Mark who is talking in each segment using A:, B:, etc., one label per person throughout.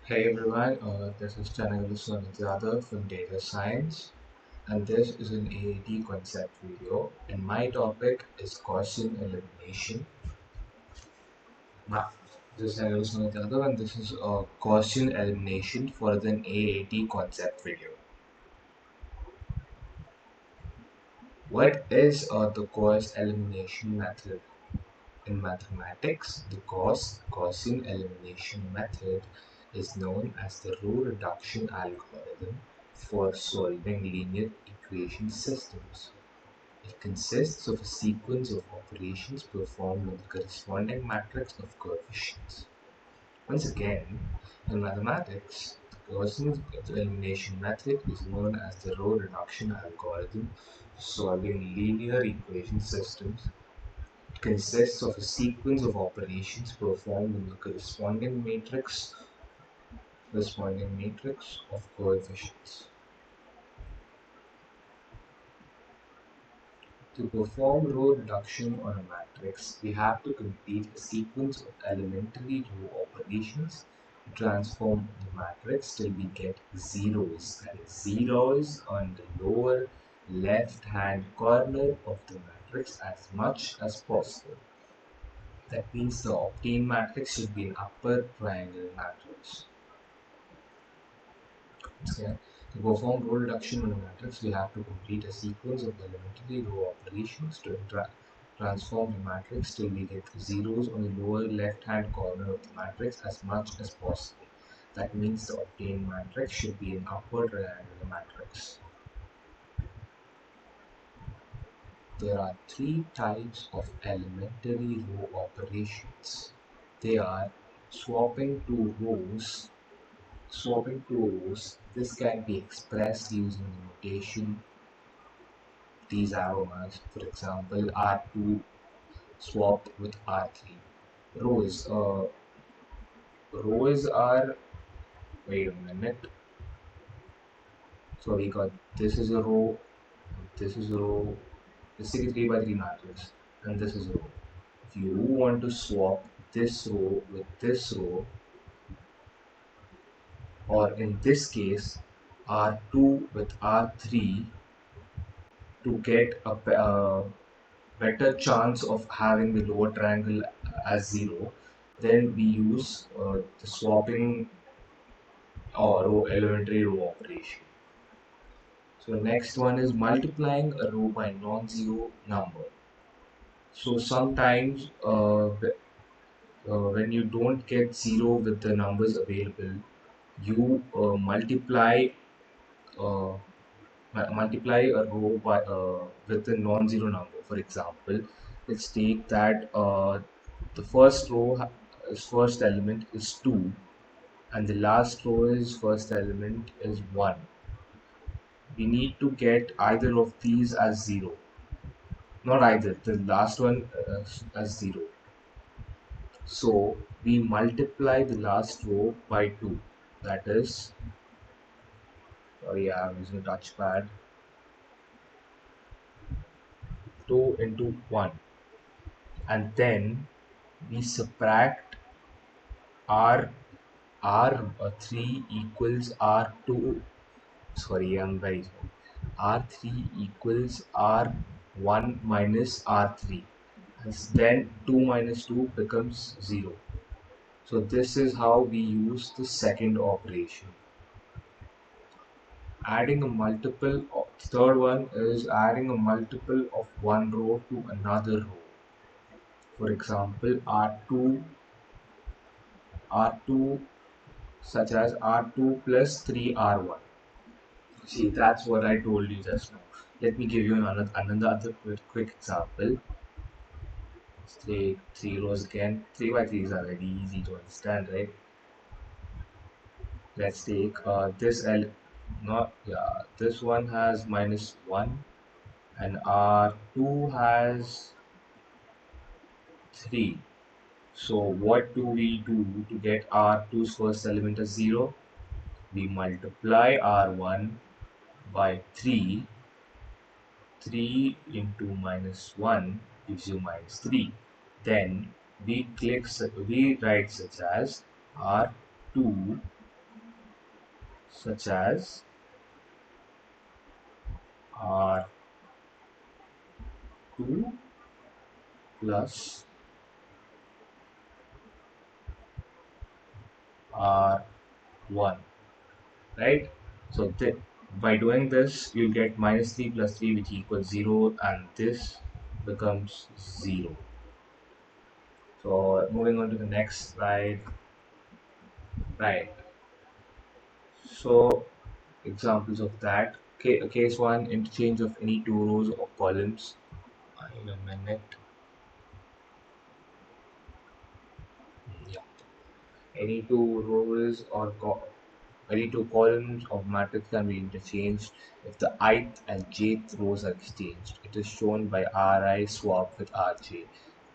A: Hey everyone, this is Chenagala Yadav from Data Science, and this is an AAT concept video. And my topic is Gaussian elimination. Ma- This is Chenagala Yadav, and this is a Gaussian elimination for an AAT concept video. What is the Gauss elimination method? In mathematics, the Gaussian elimination method is known as the row reduction algorithm for solving linear equation systems. It consists of a sequence of operations performed on the corresponding matrix of coefficients. Once again, in mathematics, the Gaussian elimination method is known as the row reduction algorithm for solving linear equation systems consists of a sequence of operations performed in the corresponding matrix of coefficients. To perform row reduction on a matrix, we have to complete a sequence of elementary row operations to transform the matrix till we get zeros, that is zeros on the lower left hand corner of the matrix as much as possible. That means the obtained matrix should be an upper triangle matrix. Okay. To perform row reduction on a matrix, we have to complete a sequence of elementary row operations to transform the matrix till we get zeros on the lower left hand corner of the matrix as much as possible. That means the obtained matrix should be an upper triangular matrix. There are three types of elementary row operations. They are swapping two rows. This can be expressed using the notation these arrows. For example, R2 swap with R3. Rows. Rows are. Wait a minute. So we got this is a row. This is a row. Basically 3 by 3 matrix, and this is a row. If you want to swap this row with this row, or in this case, R2 with R3 to get a better chance of having the lower triangle as 0, then we use the swapping or elementary row operation. So next one is multiplying a row by non-zero number. So sometimes when you don't get 0 with the numbers available, you uh, multiply a row by with a non-zero number. For example, let's take that the first first element is 2, and the last row is first element is 1. We need to get either of these as 0. Not either, the last one as 0. So we multiply the last row by 2. That is, sorry, I'm using a touchpad. 2 into 1. And then we subtract R R3 equals R2. Sorry, I'm very sorry. R3 equals R1 minus R3. Then 2 minus 2 becomes 0. So this is how we use the second operation. Adding a multiple. Third one is adding a multiple of one row to another row. For example, R2 such as R2 plus 3R1. See, that's what I told you just now. Let me give you another quick example. Let's take 3 rows again. 3 by 3s are very easy to understand, right? Let's take this one has minus 1 and R2 has 3. So what do we do to get R2's first element as 0? We multiply R1 by 3. 3 into minus 1 gives you minus 3. Then we write such as R2 such as R2 plus R1, right? So by doing this, you get minus 3 plus 3, which equals 0, and this becomes 0. So moving on to the next slide, right? So examples of that. Case 1, interchange of any two rows or columns. In a minute. Yeah. Any two rows or any two columns of matrix can be interchanged if the ith and jth rows are exchanged. It is shown by Ri swap with Rj.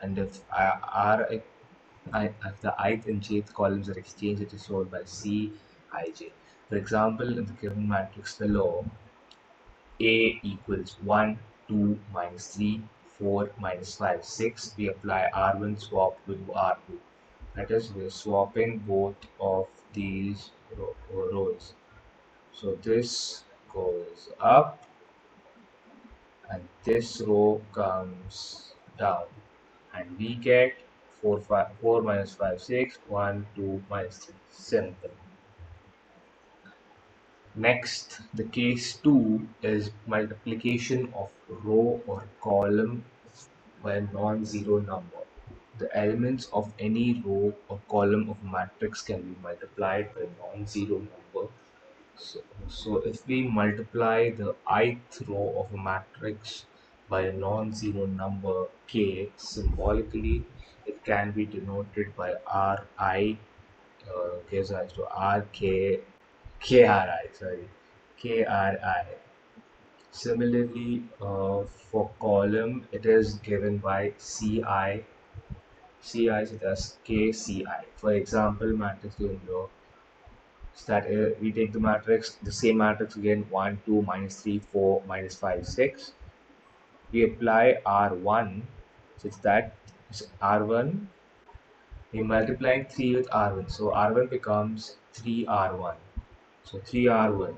A: And if if the ith and jth columns are exchanged, it is shown by Cij. For example, in the given matrix below, A equals 1, 2, minus 3, 4, minus 5, 6. We apply R1 swap with R2. That is, we're swapping both of these rows. So this goes up and this row comes down. And we get 4 minus 5, 6, 1, 2, minus 3. Simple. Next, the case 2 is multiplication of row or column by a non-zero number. The elements of any row or column of a matrix can be multiplied by a non-zero number. So if we multiply the ith row of a matrix by a non-zero number k, symbolically it can be denoted by Ri, gives rise to sorry, Kri. Similarly, for column, it is given by Ci such as KCI. For example, matrix given below is that we take the same matrix again 1, 2, minus 3, 4, minus 5, 6. We apply R1 such that R1, we multiplying 3 with R1. So R1 becomes 3R1. So 3R1,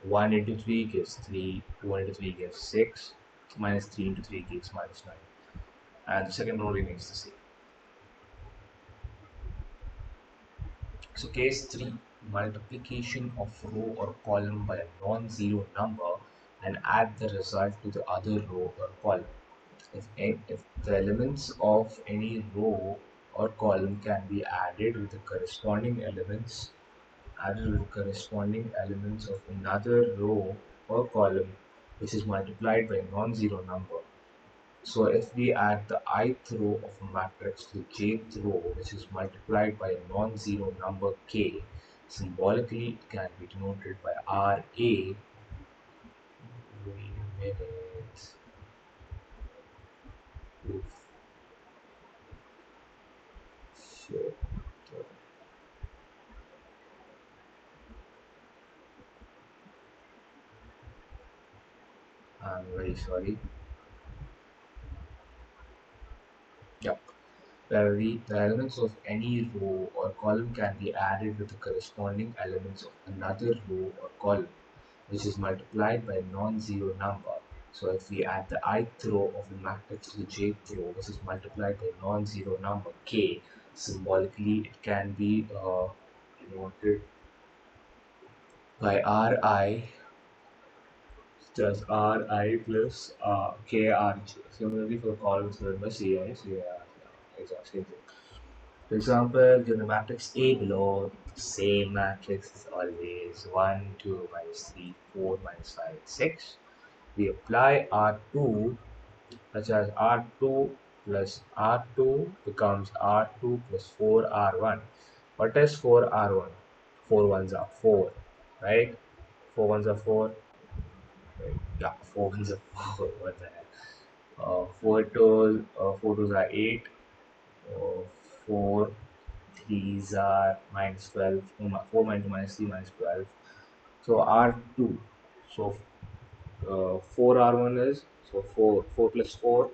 A: 1 into 3 gives 3, 2 into 3 gives 6, minus 3 into 3 gives minus 9. And the second row remains the same. So case 3, multiplication of row or column by a non-zero number and add the result to the other row or column. If the elements of any row or column can be added with corresponding elements of another row or column which is multiplied by a non-zero number. So if we add the ith row of a matrix to the jth row which is multiplied by a non-zero number k, symbolically it can be denoted by Ra. Wait a minute. Oof. Shit. I'm very sorry. Yep. The elements of any row or column can be added with the corresponding elements of another row or column, which is multiplied by a non-zero number. So if we add the ith row of the matrix to the jth row, which is multiplied by a non-zero number k, symbolically it can be denoted by Ri, just Ri plus Krj. Similarly for columns given by Ci, exactly. For example, given the matrix A below, the same matrix is always 1, 2, minus 3, 4, minus 5, 6. We apply R2 such as R2 plus R2 becomes R2 plus 4R1. What is 4R1? 4 ones are 4, right? 4 ones are 4. Right? Yeah, 4 ones are 4. What the heck? 4 twos are 8. 4 threes are minus 12. 4 minus minus 3 minus 12. So R2. So 4R1 is, so 4 plus 4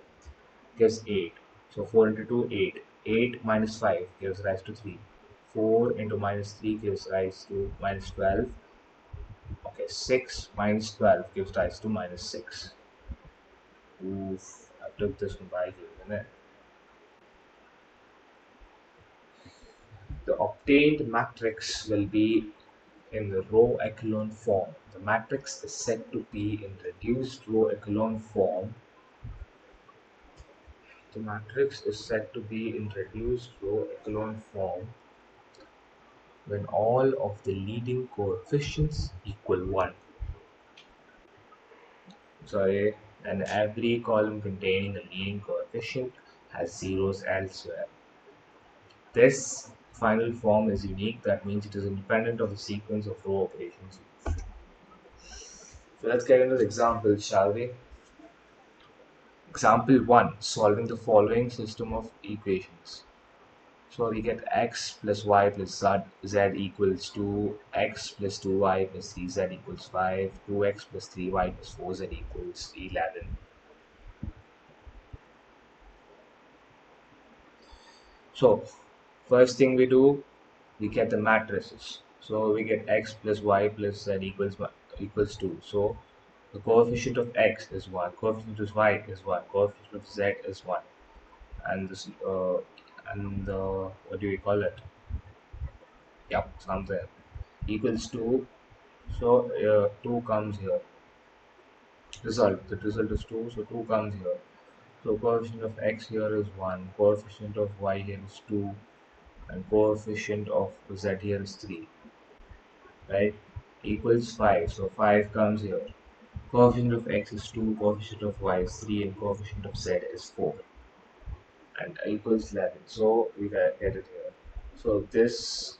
A: gives 8. So 4 into 2, 8. 8 minus 5 gives rise to 3. 4 into minus 3 gives rise to minus 12. Okay, 6 minus 12 gives rise to minus 6. Oof, I took this one by here, didn't it? The obtained matrix will be in the row echelon form. The matrix is said to be in reduced row echelon form. The matrix is said to be in reduced row echelon form when all of the leading coefficients equal 1. Sorry, and every column containing a leading coefficient has zeros elsewhere. This final form is unique, that means it is independent of the sequence of row operations. So let's get into the examples, shall we? Example 1, solving the following system of equations. So we get x plus y plus z equals 2, x plus 2y plus 3z equals 5, 2x plus 3y plus 4z equals 11. So first thing we do, we get the matrices. So we get x plus y plus z equals 2. So the coefficient of x is 1, coefficient of y is 1, coefficient of z is 1. And this what do we call it? Yep, something equals 2. So 2 comes here. The result is 2, so 2 comes here. So coefficient of x here is 1, coefficient of y here is 2, and coefficient of z here is 3, right? Equals 5, so 5 comes here. Coefficient of x is 2, coefficient of y is 3, and coefficient of z is 4, and equals 11. So we get it here. So this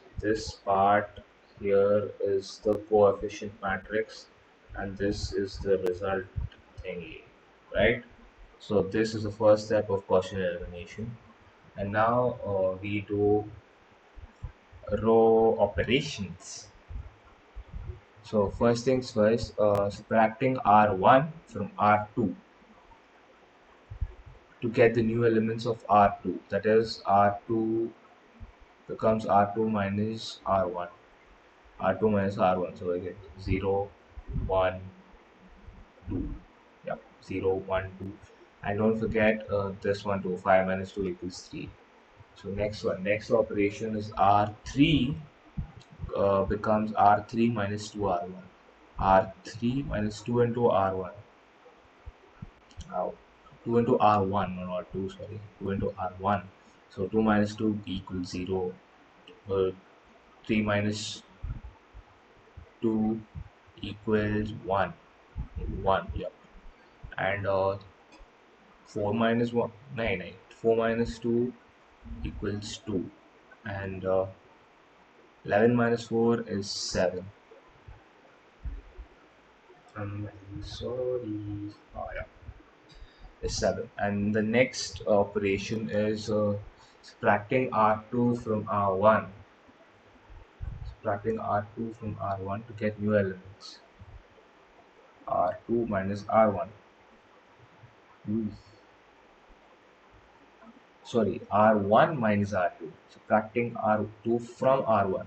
A: part here is the coefficient matrix, and this is the result thingy, right? So this is the first step of Gaussian elimination, and now we do row operations. So first things first, subtracting R1 from R2 to get the new elements of R2. That is, R2 becomes R2 minus R1. R2 minus R1. So I get 0, 1, 2. Yep, 0, 1, 2. And don't forget this one too. 5 minus 2 equals 3. So next one, next operation is R3 becomes R3 minus 2R1. R3 minus 2 into R1. Now, 2 into R1, no, not 2, sorry. 2 into R1. So 2 minus 2 equals 0. 3 minus 2 equals 1. 1, yep. And 4 minus 1, 9, 9. 4 minus 2 equals 2. And 11 minus 4 is 7. I'm sorry. Oh, yeah, is 7. And the next operation is subtracting R2 from R1. Subtracting R2 from R1 to get new elements. R2 minus R1. Ooh. Sorry, R1 minus R2. Subtracting R2 from R1.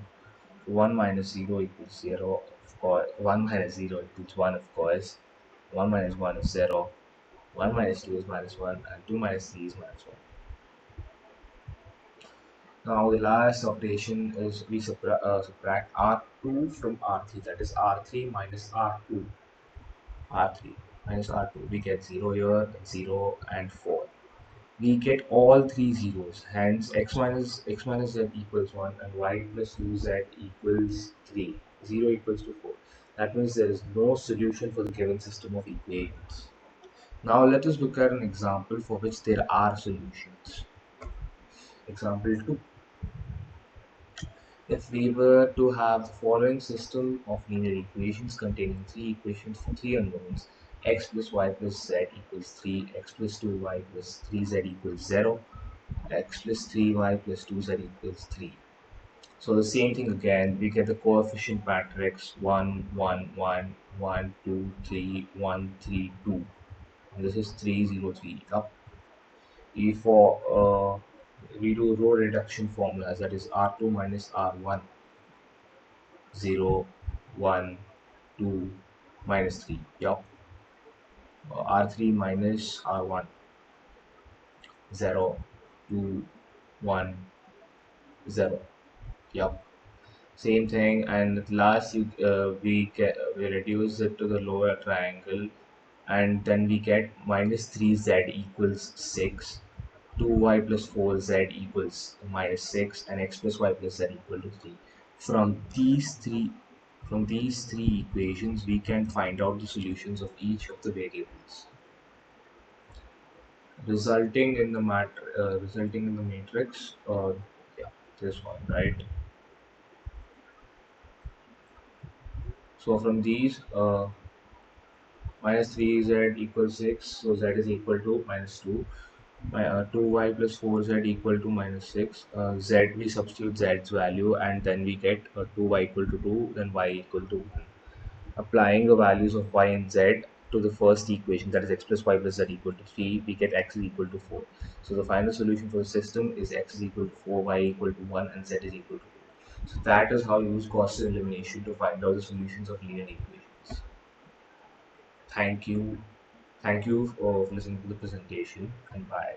A: 1 minus 0 equals 0, of course. 1 minus 0 equals 1, of course. 1 minus 1 is 0. 1 minus 2 is minus 1. And 2 minus 3 is minus 1. Now the last operation is we subtract R2 from R3. That is R3 minus R2. R3 minus R2. We get 0 here, 0 and 4. We get all three zeros. Hence x minus z equals 1 and y plus 2z equals 3. 0 equals to 4. That means there is no solution for the given system of equations. Now let us look at an example for which there are solutions. Example 2. If we were to have the following system of linear equations containing three equations for three unknowns, x plus y plus z equals 3, x plus 2y plus 3z equals 0, x plus 3y plus 2z equals 3. So the same thing again, we get the coefficient matrix 1, 1, 1, 1, 2, 3, 1, 3, 2. And this is 3, 0, 3. Up. If we do row reduction formulas, that is R2 minus R1, 0, 1, 2, minus 3. Yup. R3 minus R1, 0, 2, 1, 0. Yup. Same thing, and at last we reduce it to the lower triangle, and then we get minus 3z equals 6, 2y plus 4z equals minus 6, and x plus y plus z equal to 3. From these three from these three equations, we can find out the solutions of each of the variables, resulting in the matrix. Yeah, this one, right? So from these, minus 3z equals 6, so z is equal to minus 2. 2y plus 4z equal to minus 6. Z, we substitute z's value, and then we get 2y equal to 2, then y equal to 1. Applying the values of y and z to the first equation, that is x plus y plus z equal to 3, we get x is equal to 4. So the final solution for the system is x is equal to 4, y equal to 1, and z is equal to 2. So that is how you use Gaussian elimination to find out the solutions of linear equations. Thank you. Thank you for listening to the presentation, and bye.